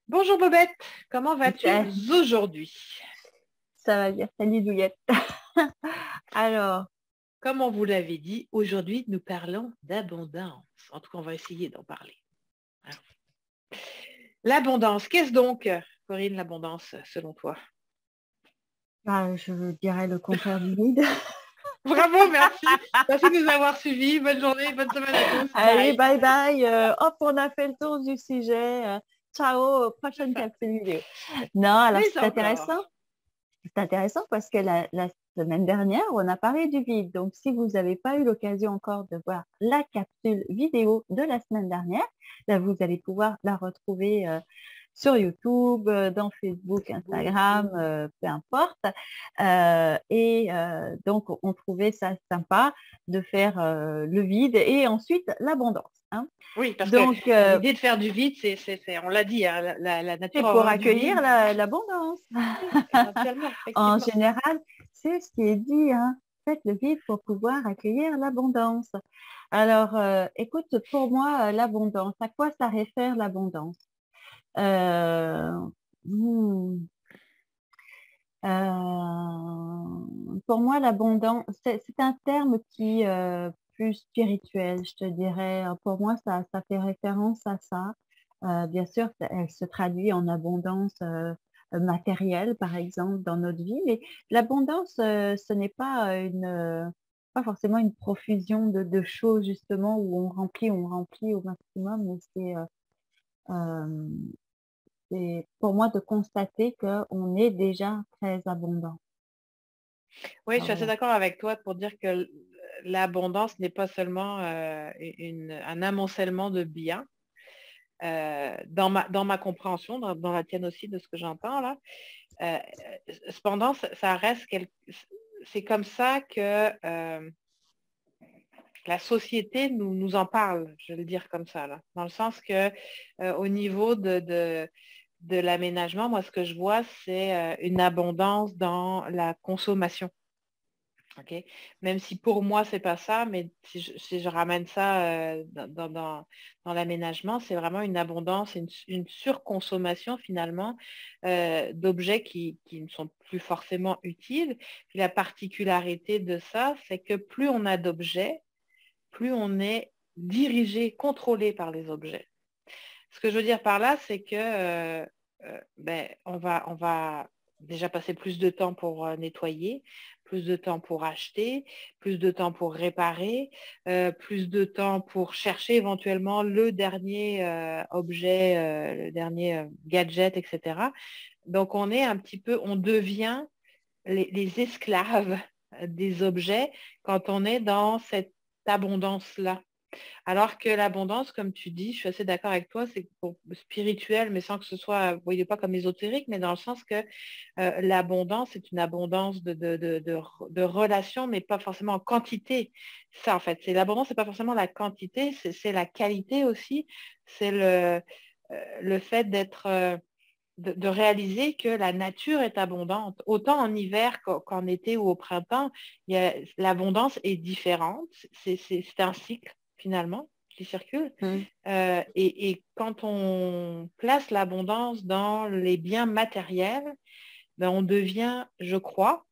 Bonjour Bobette, comment vas-tu Ça, aujourd'hui? ça va bien, salut Douillette. Alors, Comme on vous l'avait dit, aujourd'hui nous parlons d'abondance. En tout cas, on va essayer d'en parler. Alors, l'abondance, qu'est-ce donc, Corinne, l'abondance, selon toi? je dirais le contraire du vide. Bravo, merci. Merci de nous avoir suivis. Bonne journée, bonne semaine à tous. Allez, Bye. bye bye. Hop, on a fait le tour du sujet. Ciao, prochaine capsule vidéo. Non, alors Mais encore. c'est intéressant parce que la semaine dernière, on a parlé du vide. Donc, si vous n'avez pas eu l'occasion encore de voir la capsule vidéo de la semaine dernière, là, vous allez pouvoir la retrouver sur YouTube, dans Facebook, Instagram, peu importe. Donc, on trouvait ça sympa de faire le vide et ensuite l'abondance, hein. Oui, parce que Donc, l'idée de faire du vide, on l'a dit, hein, la c'est nature a pour horreur du accueillir vide. l'abondance. Oui, essentiellement, En effectivement. général, c'est ce qui est dit, hein. Faites le vide pour pouvoir accueillir l'abondance. Alors, écoute, pour moi, l'abondance, à quoi ça réfère l'abondance? Euh, hmm, pour moi, l'abondance, c'est un terme qui plus spirituel, je te dirais. Pour moi, ça fait référence à ça. Bien sûr, elle se traduit en abondance matérielle, par exemple, dans notre vie. Mais l'abondance, ce n'est pas pas forcément une profusion de choses, justement, où on remplit au maximum, mais euh, c'est pour moi de constater qu'on est déjà très abondant. Oui, je Ah, suis assez voilà. d'accord avec toi pour dire que l'abondance n'est pas seulement un amoncellement de biens. Dans ma compréhension, dans la tienne aussi, de ce que j'entends là. Euh, Cependant, ça reste c'est comme ça que la société nous en parle, je vais le dire comme ça, là, dans le sens que au niveau de l'aménagement, moi, ce que je vois, c'est une abondance dans la consommation. Ok. Même si pour moi, c'est pas ça, mais si je ramène ça dans l'aménagement, c'est vraiment une abondance, une surconsommation finalement d'objets qui ne sont plus forcément utiles. Puis la particularité de ça, c'est que plus on a d'objets, plus on est dirigé, contrôlé par les objets. Ce que je veux dire par là, c'est que on va déjà passer plus de temps pour nettoyer, plus de temps pour acheter, plus de temps pour réparer, plus de temps pour chercher éventuellement le dernier objet, le dernier gadget, etc. Donc on devient les esclaves des objets quand on est dans cette abondance-là. Alors que l'abondance, comme tu dis, je suis assez d'accord avec toi, c'est spirituel, mais sans que ce soit, vous voyez pas comme ésotérique, mais dans le sens que l'abondance est une abondance de relations, mais pas forcément en quantité. Ça, en fait, c'est l'abondance, c'est pas forcément la quantité, c'est la qualité aussi. C'est le fait de réaliser que la nature est abondante. Autant en hiver qu'en été ou au printemps, l'abondance est différente. C'est un cycle, finalement, qui circule. Mm. Et quand on place l'abondance dans les biens matériels, ben, on devient, je crois,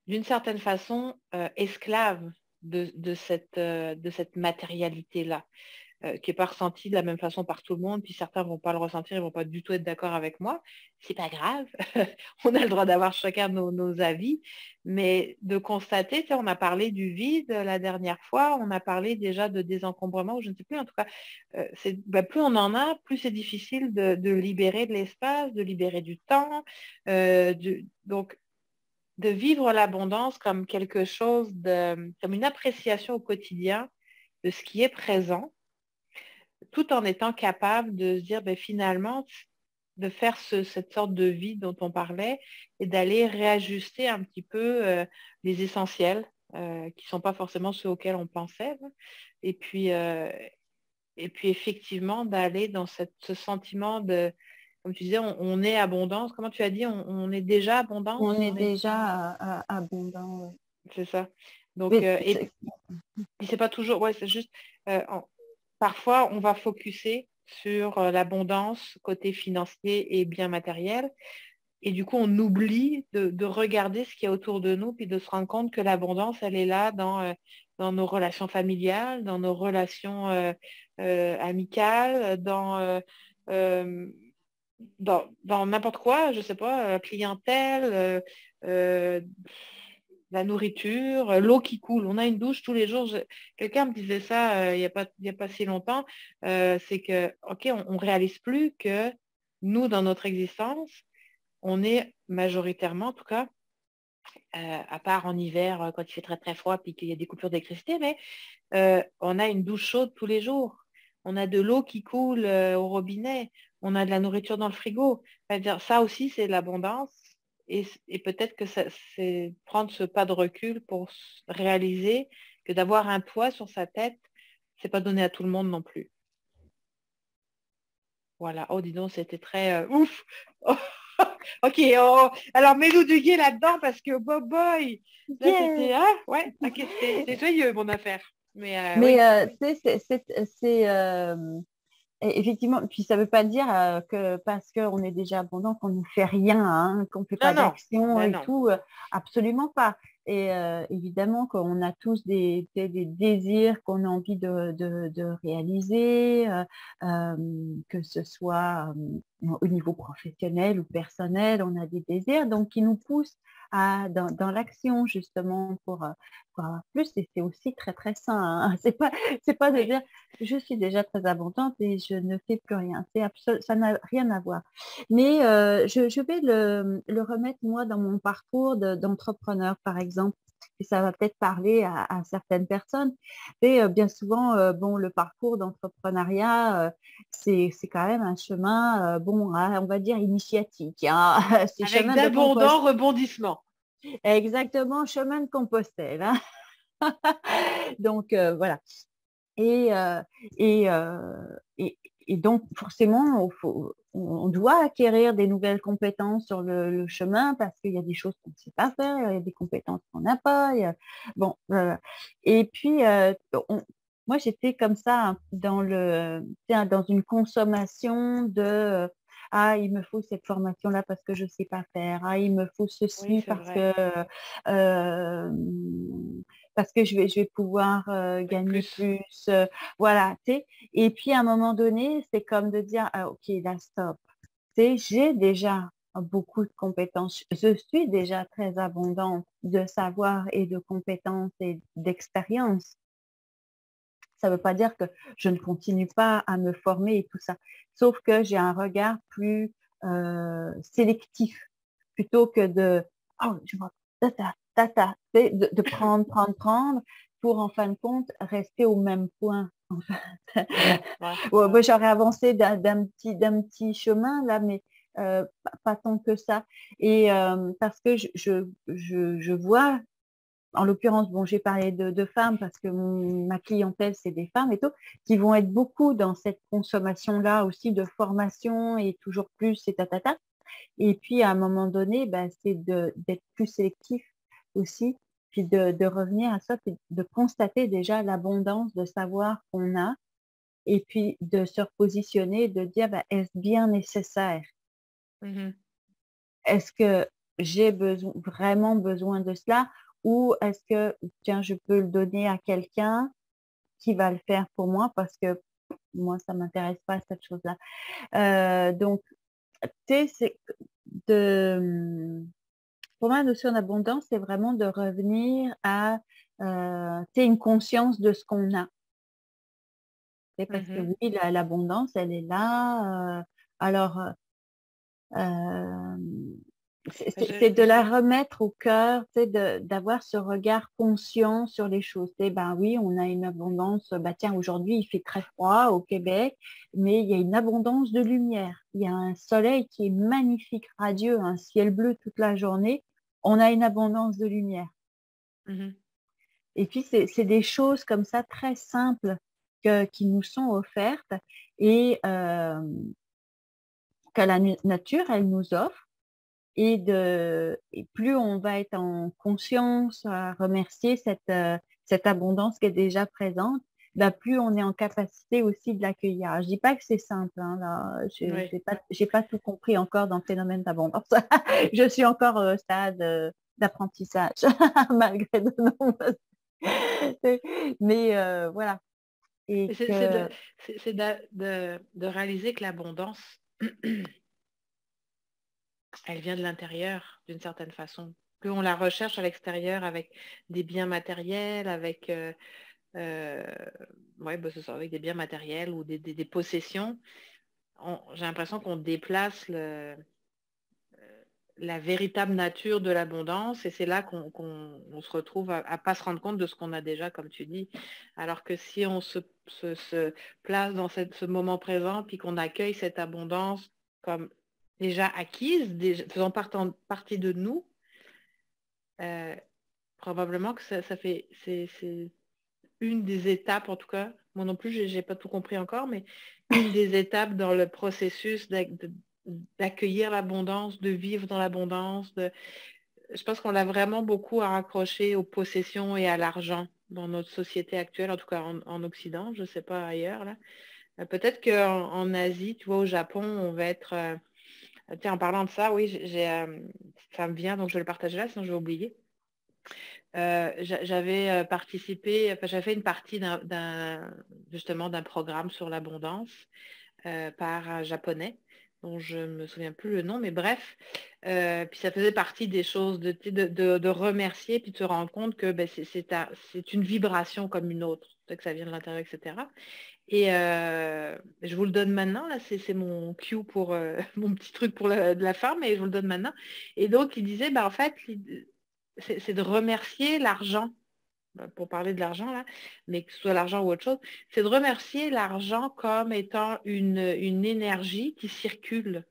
d'une certaine façon, esclave de cette matérialité-là qui n'est pas ressenti de la même façon par tout le monde, puis certains ne vont pas le ressentir, ils ne vont pas du tout être d'accord avec moi. C'est pas grave, on a le droit d'avoir chacun nos avis, mais de constater, tu sais, on a parlé du vide la dernière fois, on a parlé déjà de désencombrement, ou je ne sais plus, en tout cas, plus on en a, plus c'est difficile de libérer de l'espace, de libérer du temps, donc de vivre l'abondance comme quelque chose comme une appréciation au quotidien de ce qui est présent tout en étant capable de se dire, ben, finalement, de faire cette sorte de vie dont on parlait et d'aller réajuster un petit peu les essentiels qui ne sont pas forcément ceux auxquels on pensait. Là. Et puis, euh, et puis effectivement, d'aller dans ce sentiment de, comme tu disais, on est abondance. Comment tu as dit, on est déjà abondance? On est déjà abondant. Ouais. C'est ça. Donc, Mais et puis c'est pas toujours, ouais, c'est juste, parfois on va focuser sur l'abondance côté financier et bien matériel. Et du coup, on oublie de regarder ce qu'il y a autour de nous, puis de se rendre compte que l'abondance, elle est là dans nos relations familiales, dans nos relations amicales, euh, dans n'importe quoi, je sais pas, la clientèle, euh, la nourriture, l'eau qui coule. On a une douche tous les jours. Quelqu'un me disait ça il y a pas si longtemps. C'est que, OK, on ne réalise plus que nous, dans notre existence, on est majoritairement, en tout cas, à part en hiver, quand il fait très très froid puis qu'il y a des coupures d'électricité, mais on a une douche chaude tous les jours. On a de l'eau qui coule au robinet. On a de la nourriture dans le frigo. C'est-à-dire, ça aussi, c'est de l'abondance. Et peut-être que c'est prendre ce pas de recul pour réaliser que d'avoir un toit sur sa tête, c'est pas donné à tout le monde non plus. Voilà. Oh, dis donc, c'était très ouf. Ok, alors mets-nous du gai là-dedans parce que boy, là Yeah! c'était, ah, ouais, ok, c'était joyeux mon affaire. Mais Mais oui, tu sais, effectivement, puis ça ne veut pas dire que parce qu'on est déjà abondant qu'on ne fait rien, hein, qu'on ne fait non, pas non, d'action ben et non. tout, absolument pas. Et évidemment qu'on a tous des désirs qu'on a envie de réaliser, euh, que ce soit au niveau professionnel ou personnel, on a des désirs donc qui nous poussent dans l'action justement pour avoir plus. Et c'est aussi très très sain, hein. C'est pas de Oui. dire je suis déjà très abondante et je ne fais plus rien. Ça n'a rien à voir. Mais je vais le remettre, moi, dans mon parcours d'entrepreneur, par exemple. Et ça va peut-être parler à certaines personnes. Et bien souvent, bon, le parcours d'entrepreneuriat, c'est quand même un chemin, bon, hein, on va dire initiatique, hein. C'est Avec chemin de Compostelle. d'abondants rebondissements. Exactement, chemin de Compostelle, hein. Donc, voilà. Et, euh, et, et donc, forcément, on doit acquérir des nouvelles compétences sur le chemin parce qu'il y a des choses qu'on ne sait pas faire, il y a des compétences qu'on n'a pas. Bon, et puis, moi, j'étais comme ça, hein, dans une consommation ah, il me faut cette formation-là parce que je ne sais pas faire. Ah, il me faut Oui, ceci c'est vrai. euh, parce que je vais pouvoir Oui, gagner plus. plus. Voilà, tu sais. Et puis, à un moment donné, c'est comme de dire, ah, OK, là, stop. Tu sais, j'ai déjà beaucoup de compétences. Je suis déjà très abondante de savoir et de compétences et d'expérience. Ça ne veut pas dire que je ne continue pas à me former et tout ça. Sauf que j'ai un regard plus sélectif plutôt que oh, je vois, tata, tata, de prendre, prendre, prendre pour en fin de compte rester au même point. Ouais, Ouais, ouais. moi, j'aurais avancé d'un petit chemin là, mais pas tant que ça. Et parce que je vois en l'occurrence, bon, j'ai parlé de femmes parce que ma clientèle, c'est des femmes et tout, qui vont être beaucoup dans cette consommation-là aussi de formation et toujours plus et tatata. Et puis, à un moment donné, ben, c'est d'être plus sélectif aussi, puis de revenir à ça, puis de constater déjà l'abondance de savoir qu'on a, et puis de se repositionner, de dire, ben, est-ce bien nécessaire? Mhm. Est-ce que j'ai vraiment besoin de cela ou est-ce que, tiens, je peux le donner à quelqu'un qui va le faire pour moi parce que moi, ça ne m'intéresse pas cette chose-là. Donc, tu sais, de, pour moi, la notion d'abondance, c'est vraiment de revenir à tu sais, une conscience de ce qu'on a. Tu sais, parce que Mhm. oui, l'abondance, elle est là. Alors, euh, c'est de la remettre au cœur, tu sais, d'avoir ce regard conscient sur les choses. Tu sais, ben oui, on a une abondance. Bah tiens, aujourd'hui, il fait très froid au Québec, mais il y a une abondance de lumière. Il y a un soleil qui est magnifique, radieux, un ciel bleu toute la journée. On a une abondance de lumière. Mhm. Et puis, c'est des choses comme ça, très simples, qui nous sont offertes et que la nature, elle nous offre. Et plus on va être en conscience à remercier cette abondance qui est déjà présente, bah, plus on est en capacité aussi de l'accueillir. Je dis pas que c'est simple, hein, là, Oui. j'ai pas tout compris encore dans le phénomène d'abondance. Je suis encore au stade, d'apprentissage malgré de nombreuses mais voilà et Et que c'est de réaliser que l'abondance, elle vient de l'intérieur, d'une certaine façon. Plus on la recherche à l'extérieur avec des biens matériels, avec, euh, ouais, bah, c'est ça, avec des biens matériels ou des possessions, j'ai l'impression qu'on déplace la véritable nature de l'abondance et c'est là qu'on se retrouve à pas se rendre compte de ce qu'on a déjà, comme tu dis. Alors que si on se place dans ce moment présent puis qu'on accueille cette abondance comme déjà acquise, déjà, faisant partie de nous, euh, probablement que ça fait, c'est une des étapes, en tout cas, moi non plus, j'ai pas tout compris encore, mais une des étapes dans le processus d'accueillir l'abondance, de vivre dans l'abondance. Je pense qu'on l'a vraiment beaucoup à raccrocher aux possessions et à l'argent dans notre société actuelle, en tout cas en Occident, je ne sais pas ailleurs, là. Peut-être qu'en Asie, tu vois, au Japon, on va être... tiens, en parlant de ça, oui, ça me vient, donc je vais le partager là, sinon je vais oublier. J'avais participé, enfin, j'avais fait une partie justement d'un programme sur l'abondance par un japonais dont je ne me souviens plus le nom, mais bref, puis ça faisait partie des choses de remercier, puis de se rendre compte que ben, c'est une vibration comme une autre, que ça vient de l'intérieur, etc. Et je vous le donne maintenant, là, c'est mon cue pour mon petit truc pour de la fin, mais je vous le donne maintenant. Et donc, il disait, ben, en fait, c'est de remercier l'argent, pour parler de l'argent là, mais que ce soit l'argent ou autre chose, c'est de remercier l'argent comme étant une énergie qui circule.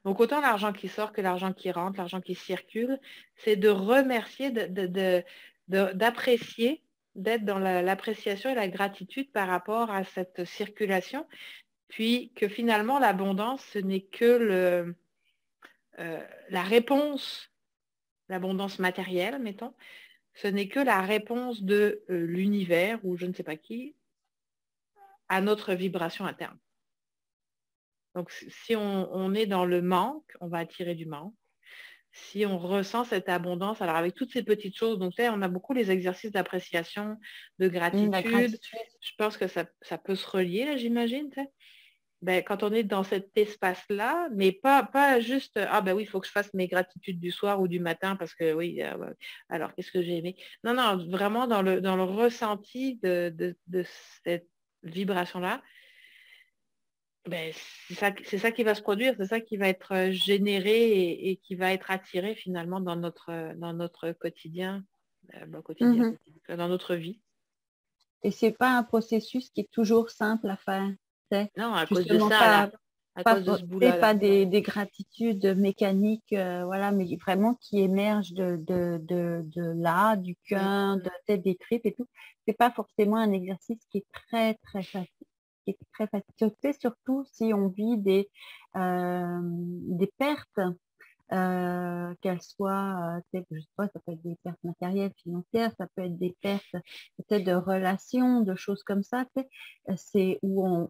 Donc autant l'argent qui sort que l'argent qui rentre, l'argent qui circule, c'est de remercier, d'apprécier, d'être dans l'appréciation et la gratitude par rapport à cette circulation, puis que finalement l'abondance, ce n'est que la réponse, l'abondance matérielle, mettons, ce n'est que la réponse de l'univers ou je ne sais pas qui à notre vibration interne. Donc, si on est dans le manque, on va attirer du manque. Si on ressent cette abondance, alors avec toutes ces petites choses, donc on a beaucoup les exercices d'appréciation, de la gratitude. gratitude. Je pense que ça peut se relier, là, j'imagine. Ben, quand on est dans cet espace-là, mais pas juste, ah ben oui, il faut que je fasse mes gratitudes du soir ou du matin parce que oui, ouais, alors qu'est-ce que j'ai aimé? Non, non, vraiment dans le ressenti de cette vibration-là, ben, c'est ça qui va se produire, c'est ça qui va être généré et qui va être attiré finalement dans notre quotidien, Mhm. dans notre vie. Et c'est pas un processus qui est toujours simple à faire. C'est Non, à cause de justement ça, là, à pas, cause de ce c'est boulot-là. pas des gratitudes mécaniques, voilà, mais vraiment qui émergent de là, du Mm. cœur, de tête des tripes et tout. C'est pas forcément un exercice qui est très, très facile. Qui est très facile. Tu sais, surtout si on vit des pertes qu'elles soient, je sais pas, ça peut être des pertes matérielles, financières, ça peut être des pertes peut-être de relations, de choses comme ça, tu sais, c'est où on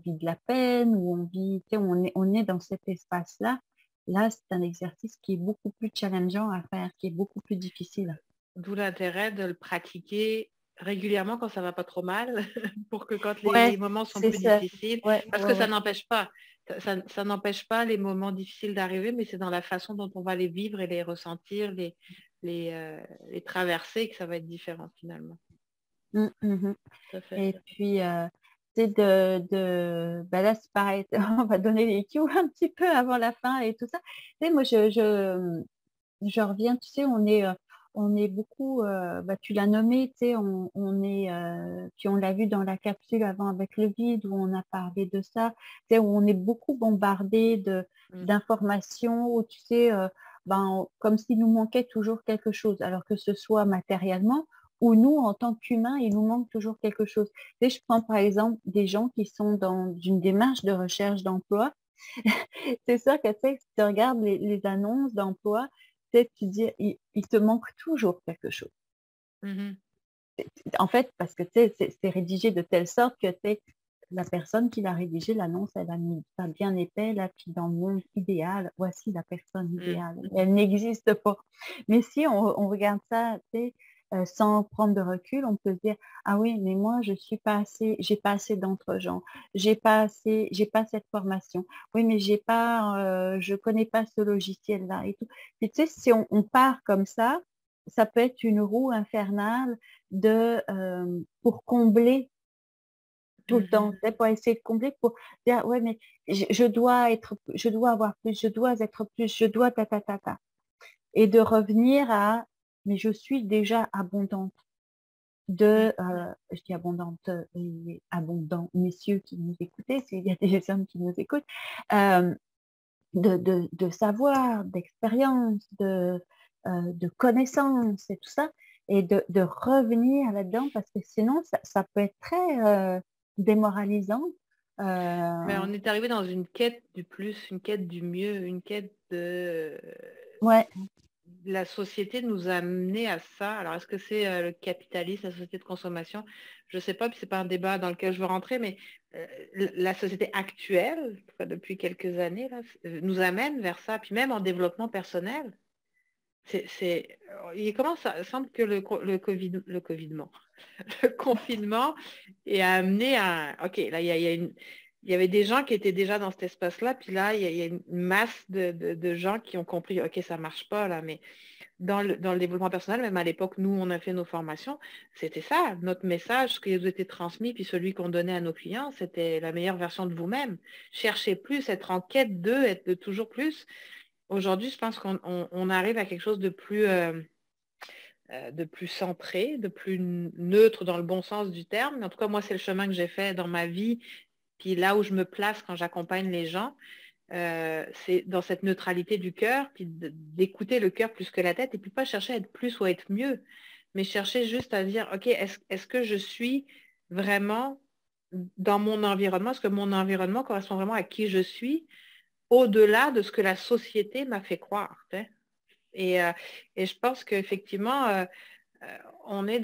vit de la peine, où on vit, tu sais, on est dans cet espace-là. Là, c'est un exercice qui est beaucoup plus challengeant à faire, qui est beaucoup plus difficile. D'où l'intérêt de le pratiquer régulièrement quand ça va pas trop mal, pour que quand les Ouais, moments sont c'est plus ça. difficiles, Ouais, parce ouais, que ça ouais. n'empêche pas, ça n'empêche pas les moments difficiles d'arriver, mais c'est dans la façon dont on va les vivre et les ressentir, les traverser que ça va être différent finalement. Mhm. Tout à fait. Et puis, c'est ben là, c'est pareil, on va donner les cues un petit peu avant la fin et tout ça. Tu sais, moi, je reviens, tu sais, on est beaucoup, bah, tu l'as nommé, tu sais, on est, puis on l'a vu dans la capsule avant avec le vide, où on a parlé de ça, tu sais, où on est beaucoup bombardé Mm. d'informations, où tu sais, ben, comme s'il nous manquait toujours quelque chose, alors que ce soit matériellement, ou nous, en tant qu'humains, il nous manque toujours quelque chose. Tu sais, je prends par exemple des gens qui sont dans une démarche de recherche d'emploi. C'est sûr que tu sais, si tu regardes les annonces d'emploi, tu sais, tu dis, il te manque toujours quelque chose. Mhm. En fait, parce que c'est rédigé de telle sorte que la personne qui l'a rédigé l'annonce, elle a mis ça bien épais, là, puis dans le monde idéal, voici la personne idéale. Elle n'existe pas. Mais si on regarde ça, sans prendre de recul, on peut se dire, ah oui, mais moi, j'ai pas assez d'entre-gens, j'ai pas cette formation. Oui, mais je connais pas ce logiciel-là et tout. Puis tu sais, si on part comme ça peut être une roue infernale pour combler tout le temps, pour essayer de combler, pour dire, ouais, mais je dois avoir plus, je dois être plus, je dois ta. Et de revenir mais je suis déjà abondante je dis abondante, et abondant, messieurs qui nous écoutez, s'il y a des hommes qui nous écoutent, euh, de savoir, d'expérience, de connaissances et tout ça, et de revenir là-dedans, parce que sinon, ça peut être très démoralisant. Mais on est arrivé dans une quête du plus, une quête du mieux, une quête de... Ouais. La société nous a amené à ça. Alors, est-ce que c'est le capitalisme, la société de consommation? Je ne sais pas, puis c'est pas un débat dans lequel je veux rentrer, mais la société actuelle, enfin, depuis quelques années, là, nous amène vers ça. Puis même en développement personnel, il commence à semble que le covidement, le confinement est amené à, ok, là il y avait des gens qui étaient déjà dans cet espace-là, puis là il y a une masse de gens qui ont compris, ok, ça marche pas là, mais dans le développement personnel, même à l'époque, nous, on a fait nos formations, c'était ça, notre message, ce qui nous était transmis, puis celui qu'on donnait à nos clients, c'était la meilleure version de vous-même. Cherchez plus, être en quête d'eux, être de toujours plus. Aujourd'hui, je pense qu'on arrive à quelque chose de plus centré, de plus neutre dans le bon sens du terme. Mais en tout cas, moi, c'est le chemin que j'ai fait dans ma vie. Puis là où je me place quand j'accompagne les gens, c'est dans cette neutralité du cœur, puis d'écouter le cœur plus que la tête, et puis pas chercher à être plus ou à être mieux, mais chercher juste à dire, OK, est-ce que je suis vraiment dans mon environnement? Est-ce que mon environnement correspond vraiment à qui je suis, au-delà de ce que la société m'a fait croire? Et, euh, et je pense qu'effectivement, on est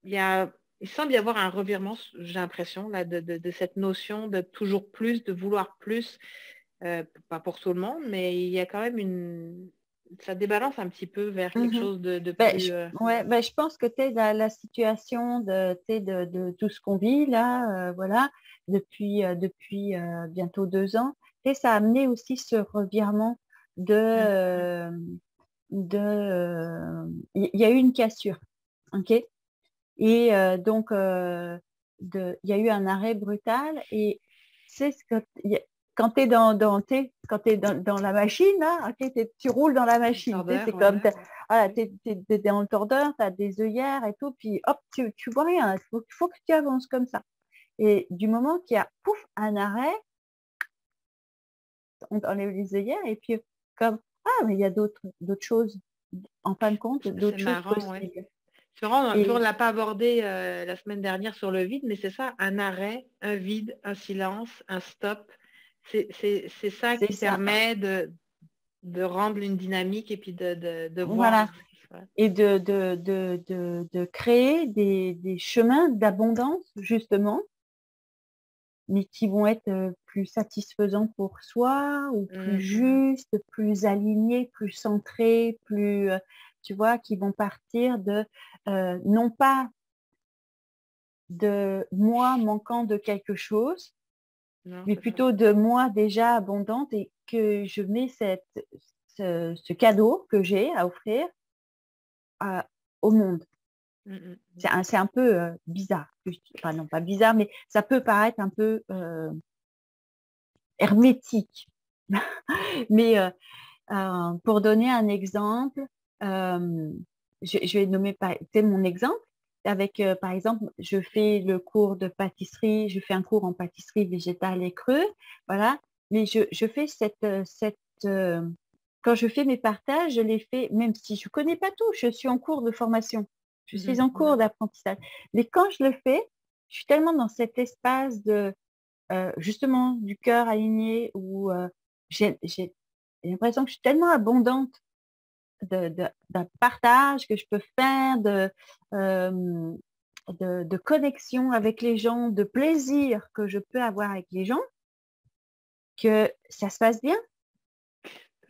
il y a, il semble y avoir un revirement, j'ai l'impression, là, de cette notion de toujours plus, de vouloir plus, pas pour tout le monde, mais il y a quand même ça débalance un petit peu vers quelque Mhm. chose de Ben, plus. ouais, ben, je pense que la situation de tout ce qu'on vit là, voilà, depuis bientôt 2 ans, ça a amené aussi ce revirement il y a eu une cassure, ok? Et donc, il y a eu un arrêt brutal. Et c'est ce que quand tu es quand t'es dans la machine, là, ok, tu roules dans la machine. C'est Tordeur, ouais. comme, voilà, t'es dans le tordeur, tu as des œillères et tout, puis hop, tu vois rien. Il faut que tu avances comme ça. Et du moment qu'il y a, pouf, un arrêt, on enlève les œillères, et puis comme, ah, mais il y a d'autres choses, en fin de compte, C'est d'autres choses marrant, ouais. possibles. C'est marrant, on ne Et l'a pas abordé la semaine dernière sur le vide, mais c'est ça, un arrêt, un vide, un silence, un stop. C'est ça c'est qui ça. permet de rendre une dynamique et puis de voir Voilà. ce qui se passe. Et de créer des chemins d'abondance, justement, mais qui vont être plus satisfaisants pour soi, ou plus justes, plus alignés, plus centrés, tu vois, qui vont partir non pas de moi manquant de quelque chose, Non, mais c'est ça. plutôt de moi déjà abondante, et que je mets ce cadeau que j'ai à offrir au monde. Mm, mm, mm. C'est un peu bizarre. Enfin, non, pas bizarre, mais ça peut paraître un peu hermétique. Mais pour donner un exemple, euh, je vais nommer mon exemple. Avec, par exemple, je fais le cours de pâtisserie, je fais un cours en pâtisserie végétale et creux, voilà. Mais je fais euh, quand je fais mes partages, je les fais, même si je connais pas tout, je suis en cours de formation, je suis en cours d'apprentissage. Mais quand je le fais, je suis tellement dans cet espace justement, du cœur aligné, où j'ai l'impression que je suis tellement abondante d'un partage que je peux faire, de connexion avec les gens, de plaisir que je peux avoir avec les gens, que ça se passe bien.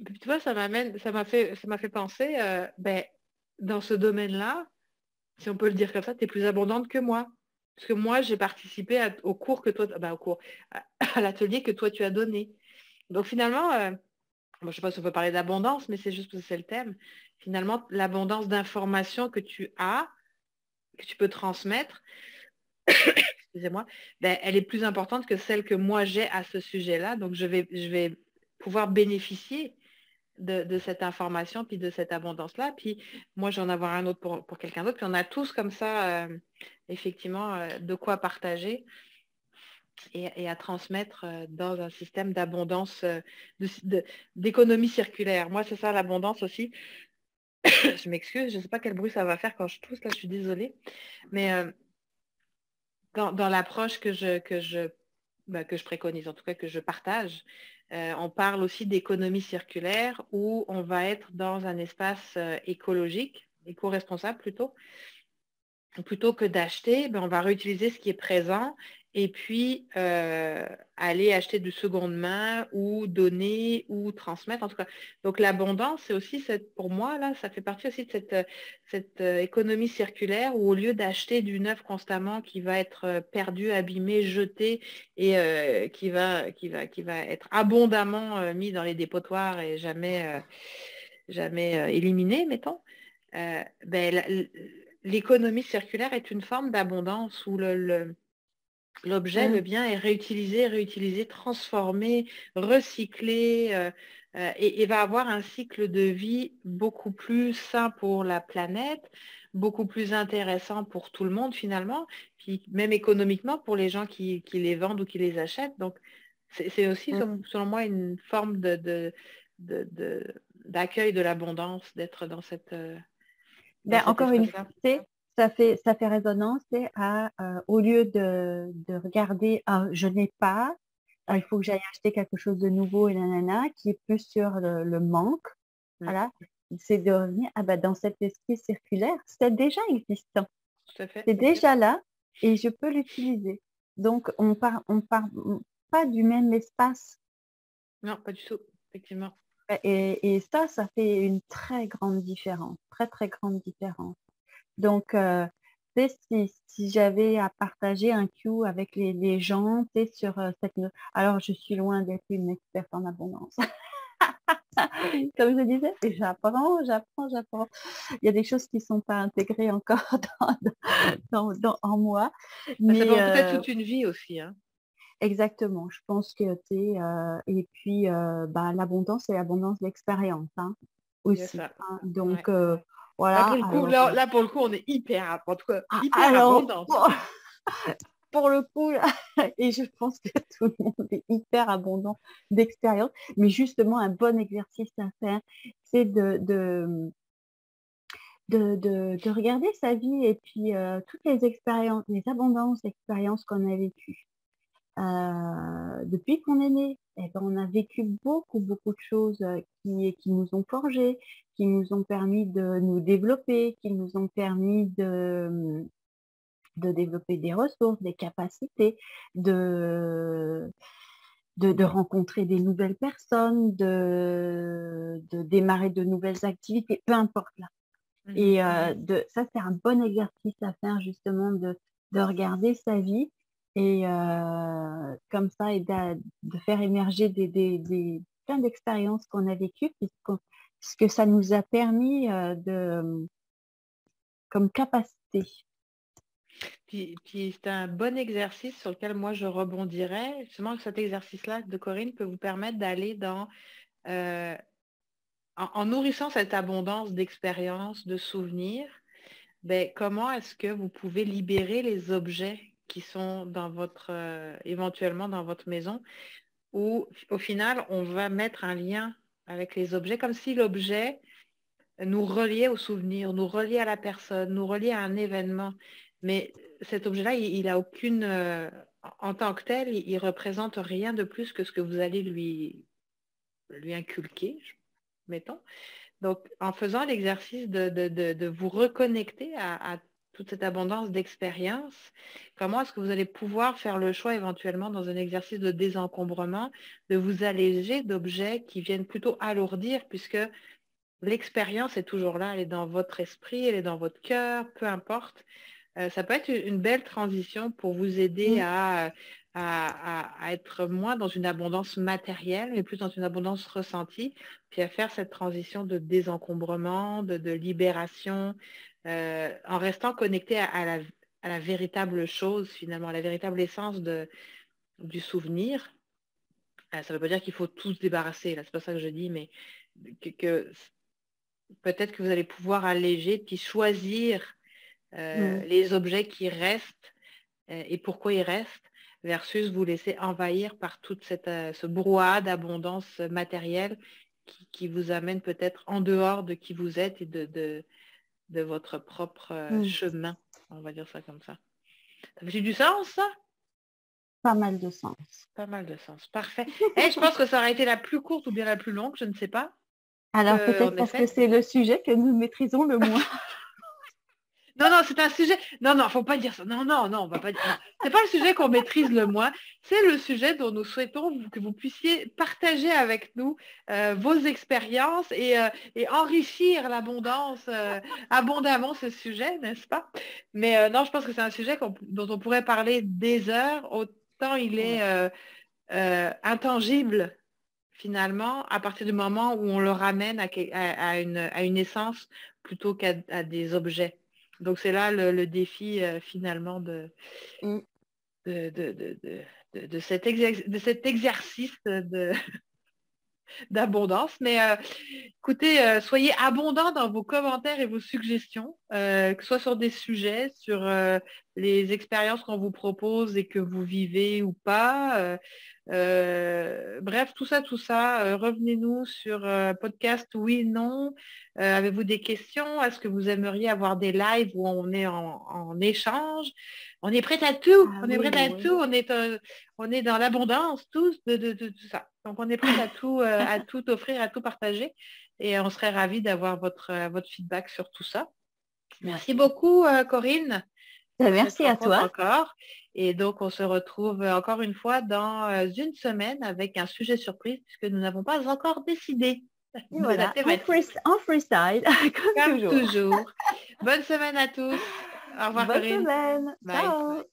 Puis, tu vois, ça m'a fait penser, dans ce domaine-là, si on peut le dire comme ça, tu es plus abondante que moi. Parce que moi, j'ai participé au cours que toi, à l'atelier que toi tu as donné. Donc finalement, je ne sais pas si on peut parler d'abondance, mais c'est juste parce que c'est le thème. Finalement, l'abondance d'informations que tu as, que tu peux transmettre, excusez-moi, elle est plus importante que celle que moi j'ai à ce sujet-là. Donc je vais pouvoir bénéficier de cette information, puis de cette abondance-là. Puis moi, j'en avoir un autre pour quelqu'un d'autre. Puis on a tous comme ça, effectivement, de quoi partager et à transmettre dans un système d'abondance, d'économie circulaire. Moi, c'est ça l'abondance aussi. Je m'excuse, je ne sais pas quel bruit ça va faire quand je tousse, là, je suis désolée. Mais dans l'approche que je préconise, en tout cas que je partage, on parle aussi d'économie circulaire où on va être dans un espace écologique, éco-responsable plutôt que d'acheter, on va réutiliser ce qui est présent et puis aller acheter de seconde main ou donner ou transmettre en tout cas. Donc l'abondance, c'est aussi pour moi, là, ça fait partie aussi de cette économie circulaire où au lieu d'acheter du neuf constamment qui va être perdu, abîmé, jeté et qui va être abondamment mis dans les dépotoirs et jamais éliminé, mettons. L'économie circulaire est une forme d'abondance où l'objet, le bien est réutilisé, réutilisé, transformé, recyclé et va avoir un cycle de vie beaucoup plus sain pour la planète, beaucoup plus intéressant pour tout le monde finalement, puis même économiquement pour les gens qui les vendent ou qui les achètent. Donc, c'est aussi, selon moi, une forme d'accueil de l'abondance, d'être dans cet Encore une espace-là. fois, ça fait résonance au lieu de regarder, ah, je n'ai pas, il faut que j'aille acheter quelque chose de nouveau et nanana, qui est plus sur le manque. Voilà. C'est de revenir, dans cet esprit circulaire, c'est déjà existant. Tout à fait. C'est déjà là et je peux l'utiliser. Donc, on part pas du même espace. Non, pas du tout, effectivement. Et ça fait une très grande différence, très, très grande différence. Donc, si j'avais à partager un cue avec les gens, sur alors, je suis loin d'être une experte en abondance. Comme je disais, j'apprends. Il y a des choses qui ne sont pas intégrées encore en moi. Ça Mais peut être toute une vie aussi. Hein. exactement, je pense que et puis l'abondance, c'est l'abondance d'expérience Il y a aussi. ça. Donc Ouais. Là, voilà. pour le coup, Alors, là, pour le coup, on est en tout cas, hyper alors abondante. pour le coup, là, et je pense que tout le monde est hyper abondant d'expérience, mais justement, un bon exercice à faire, c'est de regarder sa vie et puis toutes les expériences, les abondances d'expériences qu'on a vécues. Depuis qu'on est né, on a vécu beaucoup, beaucoup de choses qui nous ont forgés, qui nous ont permis de nous développer, qui nous ont permis de développer des ressources, des capacités, de rencontrer des nouvelles personnes, de démarrer de nouvelles activités, peu importe là. Et ça, c'est un bon exercice à faire justement de regarder sa vie et comme ça, et de faire émerger plein d'expériences qu'on a vécues, puisque ça nous a permis comme capacité. Puis c'est un bon exercice sur lequel moi je rebondirais. Justement, cet exercice-là de Corinne peut vous permettre d'aller en nourrissant cette abondance d'expériences, de souvenirs, comment est-ce que vous pouvez libérer les objets qui sont éventuellement dans votre maison, où au final, on va mettre un lien avec les objets, comme si l'objet nous reliait au souvenir, nous reliait à la personne, nous reliait à un événement. Mais cet objet-là, il a aucune, en tant que tel, il représente rien de plus que ce que vous allez lui inculquer, mettons. Donc, en faisant l'exercice de vous reconnecter à toute cette abondance d'expérience, comment est-ce que vous allez pouvoir faire le choix éventuellement dans un exercice de désencombrement, de vous alléger d'objets qui viennent plutôt alourdir, puisque l'expérience est toujours là, elle est dans votre esprit, elle est dans votre cœur, peu importe. Ça peut être une belle transition pour vous aider à être moins dans une abondance matérielle, mais plus dans une abondance ressentie, puis à faire cette transition de désencombrement, de libération, en restant connecté à la véritable chose, finalement, à la véritable essence du souvenir. Ça ne veut pas dire qu'il faut tout se débarrasser, là, c'est pas ça que je dis, mais que peut-être que vous allez pouvoir alléger, puis choisir les objets qui restent et pourquoi ils restent, versus vous laisser envahir par toute ce brouhaha d'abondance matérielle qui vous amène peut-être en dehors de qui vous êtes et de votre propre chemin. On va dire ça comme ça. Ça fait du sens, ça? Pas mal de sens. Pas mal de sens. Parfait. Je pense que ça aurait été la plus courte ou bien la plus longue, je ne sais pas. Alors peut-être parce que c'est le sujet que nous maîtrisons le moins. Non, c'est un sujet. Non, faut pas dire ça. Non, on va pas dire. Non. C'est pas le sujet qu'on maîtrise le moins. C'est le sujet dont nous souhaitons que vous puissiez partager avec nous vos expériences et enrichir l'abondance abondamment ce sujet, n'est-ce pas? Mais non, je pense que c'est un sujet dont on pourrait parler des heures. Autant il est intangible finalement à partir du moment où on le ramène à une essence plutôt qu'à des objets. Donc, c'est là le défi finalement de cet exercice d'abondance. Mais écoutez, soyez abondants dans vos commentaires et vos suggestions, que ce soit sur des sujets, sur les expériences qu'on vous propose et que vous vivez ou pas. Bref, tout ça, revenez-nous sur podcast oui, non. Avez-vous des questions? Est-ce que vous aimeriez avoir des lives où on est en échange? On est prêt à tout. On est dans l'abondance tous de tout ça. Donc on est prêt à tout offrir, à tout partager. Et on serait ravis d'avoir votre feedback sur tout ça. Merci beaucoup, Corinne. Merci à toi. Encore. Et donc, on se retrouve encore une fois dans une semaine avec un sujet surprise puisque nous n'avons pas encore décidé. Voilà, en freestyle, comme toujours. Bonne semaine à tous. Au revoir, Bonne Corinne. semaine. Bye. Ciao.